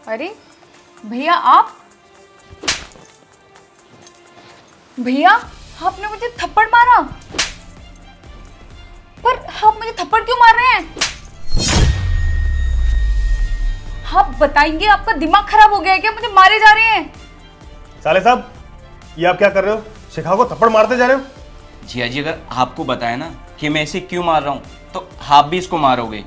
अरे भैया आप, भैया आपने मुझे थप्पड़ मारा, पर आप मुझे थप्पड़ क्यों मार रहे हैं? आप बताएंगे, आपका दिमाग खराब हो गया है क्या? मुझे मारे जा रहे हैं। साले साहब, ये आप क्या कर रहे हो? शिखा को थप्पड़ मारते जा रहे हो? जिया जी, अगर आपको बताया ना कि मैं इसे क्यों मार रहा हूँ तो आप भी इसको मारोगे।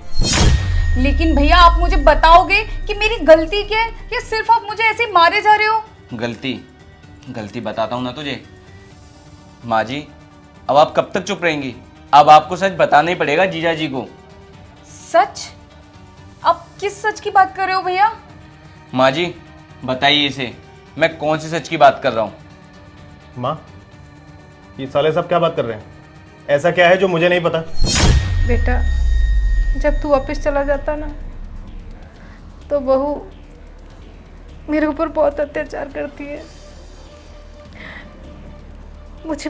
लेकिन भैया आप मुझे बताओगे कि मेरी गलती क्या है, या सिर्फ आप मुझे ऐसे मारे जा रहे हो? गलती बताता हूँ ना तुझे। माँ जी, अब आप कब तक चुप रहेंगी? अब आपको सच बताना ही पड़ेगा जीजा जी को। सच? आप किस सच की बात कर रहे हो भैया? माँ जी बताइए इसे, मैं कौन सी सच की बात कर रहा हूँ? माँ, ये साले साहब क्या बात कर रहे हैं? ऐसा क्या है जो मुझे नहीं पता? बेटा, जब तू वापस चला जाता ना तो बहू मेरे ऊपर बहुत अत्याचार करती है, मुझे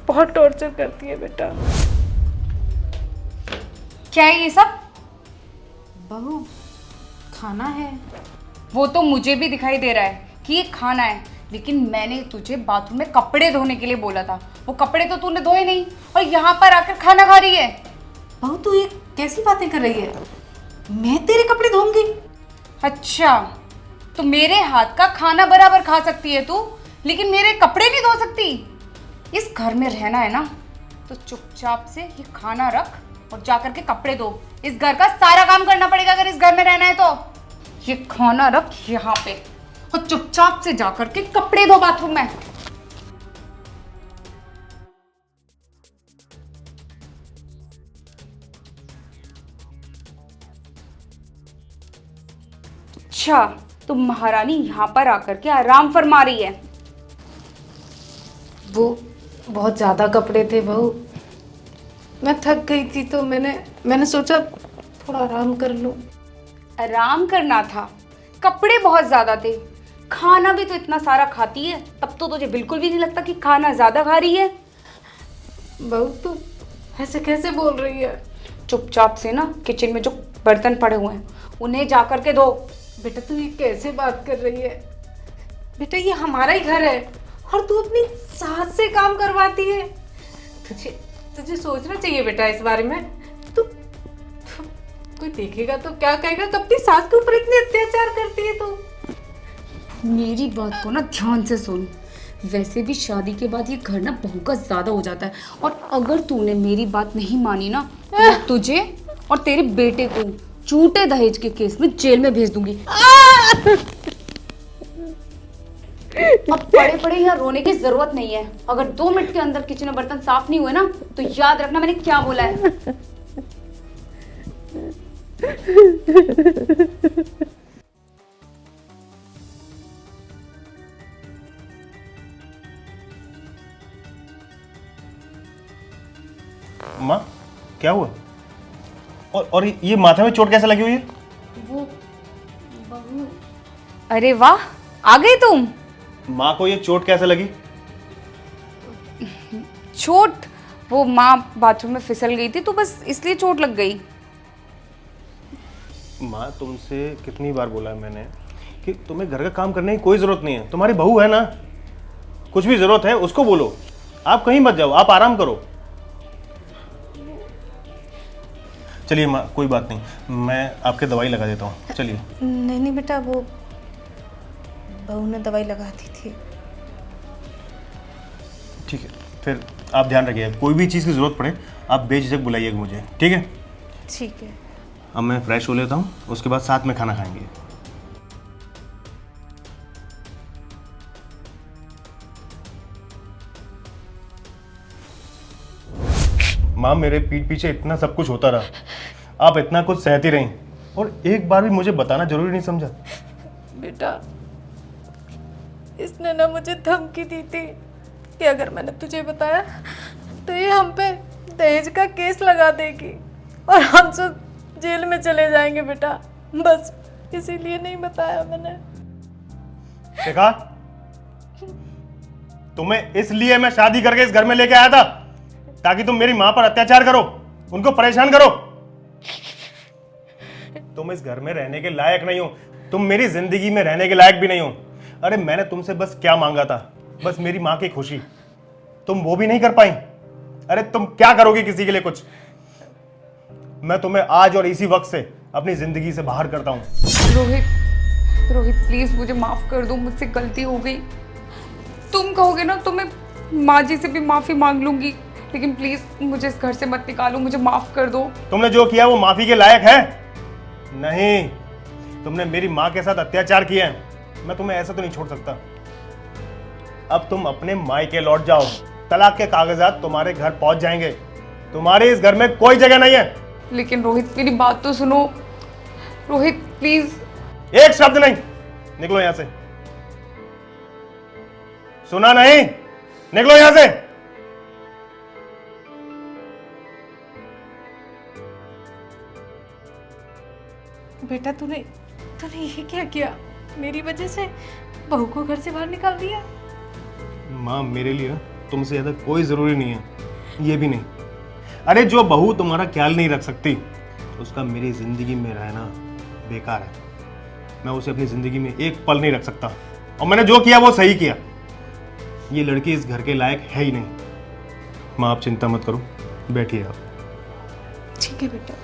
बहुत टॉर्चर करती है बेटा। क्या है ये सब? बहू, खाना है। वो तो मुझे भी दिखाई दे रहा है कि ये खाना है, लेकिन मैंने तुझे बाथरूम में कपड़े धोने के लिए बोला था। वो कपड़े तो तूने धोए नहीं और यहाँ पर आकर खाना खा रही है। बहू तू ये कैसी बातें कर रही है? मैं तेरे कपड़े धोऊंगी? अच्छा, तो मेरे हाथ का खाना बराबर खा सकती है तू, लेकिन मेरे कपड़े नहीं धो सकती? इस घर में रहना है ना तो चुपचाप से ये खाना रख और जाकर के कपड़े धो। इस घर का सारा काम करना पड़ेगा अगर इस घर में रहना है तो। ये खाना रख यहाँ पे और चुपचाप से जाकर के कपड़े धो बाथरूम में। अच्छा, तुम महारानी यहाँ पर आकर के आराम फरमा रही है। वो बहुत ज़्यादा कपड़े थे बहू, मैं थक गई थी तो मैंने सोचा थोड़ा आराम कर लूं। आराम करना था? कपड़े बहुत ज्यादा थे, खाना भी तो इतना सारा खाती है, तब तो तुझे बिल्कुल भी नहीं लगता कि खाना ज्यादा खा रही है। बहू तू ऐसे कैसे बोल रही है? चुपचाप से ना किचन में जो बर्तन पड़े हुए हैं उन्हें जा करके धो। बेटा तू ये कैसे बात कर रही है? बेटा ये हमारा ही घर है और तू अपनी सास से काम करवाती है। तुझे सोचना चाहिए बेटा इस बारे में। तू कोई देखेगा तो क्या कहेगा कि अपनी सास के ऊपर इतने अत्याचार करती है तू। मेरी बात को ना ध्यान से सुन। वैसे भी शादी के बाद ये घर ना बहू का ज्यादा हो जाता है, और अगर तूने मेरी बात नहीं मानी ना तो मैं तुझे और तेरे बेटे को झूठे दहेज के केस में जेल में भेज दूंगी। अब पड़े पड़े यहाँ रोने की जरूरत नहीं है। अगर 2 मिनट के अंदर किचन में बर्तन साफ नहीं हुए ना तो याद रखना मैंने क्या बोला है। माँ, क्या हुआ? और ये माथे में चोट कैसे लगी हुई है? वो बहू, अरे वाह, आ गई तुम। माँ को ये चोट कैसे लगी? चोट? वो माँ बाथरूम में फिसल गई थी तो बस इसलिए चोट लग गई। माँ, तुमसे कितनी बार बोला है मैंने कि तुम्हें घर का काम करने की कोई जरूरत नहीं है। तुम्हारी बहू है ना, कुछ भी जरूरत है उसको बोलो। आप कहीं मत जाओ, आप आराम करो। चलिए माँ, कोई बात नहीं, मैं आपके दवाई लगा देता हूँ, चलिए। नहीं बेटा, वो बहू ने दवाई लगा दी थी। ठीक है, फिर आप ध्यान रखिए, कोई भी चीज़ की ज़रूरत पड़े आप बेझिझक बुलाइएगा मुझे, ठीक है? ठीक है। अब मैं फ्रेश हो लेता हूँ, उसके बाद साथ में खाना खाएंगे। माँ, मेरे पीठ पीछे इतना सब कुछ होता रहा, आप इतना कुछ सहती रहीं और एक बार भी मुझे बताना जरूरी नहीं समझा? बेटा, इसने ना मुझे धमकी दी थी कि अगर मैंने तुझे बताया तो ये हम पे दहेज का केस लगा देगी और हम सब जेल में चले जाएंगे बेटा। बस इसीलिए नहीं बताया मैंने। शिखा, तुम्हें इसलिए मैं शादी करके इस घर में लेके आया था ताकि तुम मेरी माँ पर अत्याचार करो, उनको परेशान करो। तुम इस घर में रहने के लायक नहीं हो। तुम मेरी जिंदगी में रहने के लायक भी नहीं हो। अरे मैंने तुमसे बस क्या मांगा था, बस मेरी माँ की खुशी, तुम वो भी नहीं कर पाई। अरे तुम क्या करोगी किसी के लिए कुछ? मैं तुम्हें आज और इसी वक्त से अपनी जिंदगी से बाहर करता हूँ। रोहित, रोहित प्लीज मुझे माफ कर दो, मुझसे गलती हो गई। तुम कहोगे ना तो मैं माँ जी से भी माफी मांग लूंगी, लेकिन प्लीज मुझे इस घर से मत निकालो, मुझे माफ कर दो। तुमने जो किया वो माफी के लायक है? नहीं, तुमने मेरी माँ के साथ अत्याचार किया है, मैं तुम्हें ऐसा तो नहीं छोड़ सकता। अब तुम अपने मायके लौट जाओ, तलाक के कागजात तुम्हारे घर पहुंच जाएंगे, तुम्हारे इस घर में कोई जगह नहीं है। लेकिन रोहित मेरी बात तो सुनो, रोहित प्लीज। एक शब्द नहीं, निकलो यहां से। सुना नहीं? निकलो यहां से। बेटा तूने तूने ये क्या किया? मेरी वजह से बहू को घर से बाहर निकाल दिया। माँ मेरे लिए ना तुमसे ज्यादा कोई जरूरी नहीं है, ये भी नहीं। अरे जो बहू तुम्हारा ख्याल नहीं रख सकती उसका मेरी जिंदगी में रहना बेकार है। मैं उसे अपनी जिंदगी में एक पल नहीं रख सकता, और मैंने जो किया वो सही किया। ये लड़की इस घर के लायक है ही नहीं। माँ आप चिंता मत करो, बैठिए आप। ठीक है बेटा।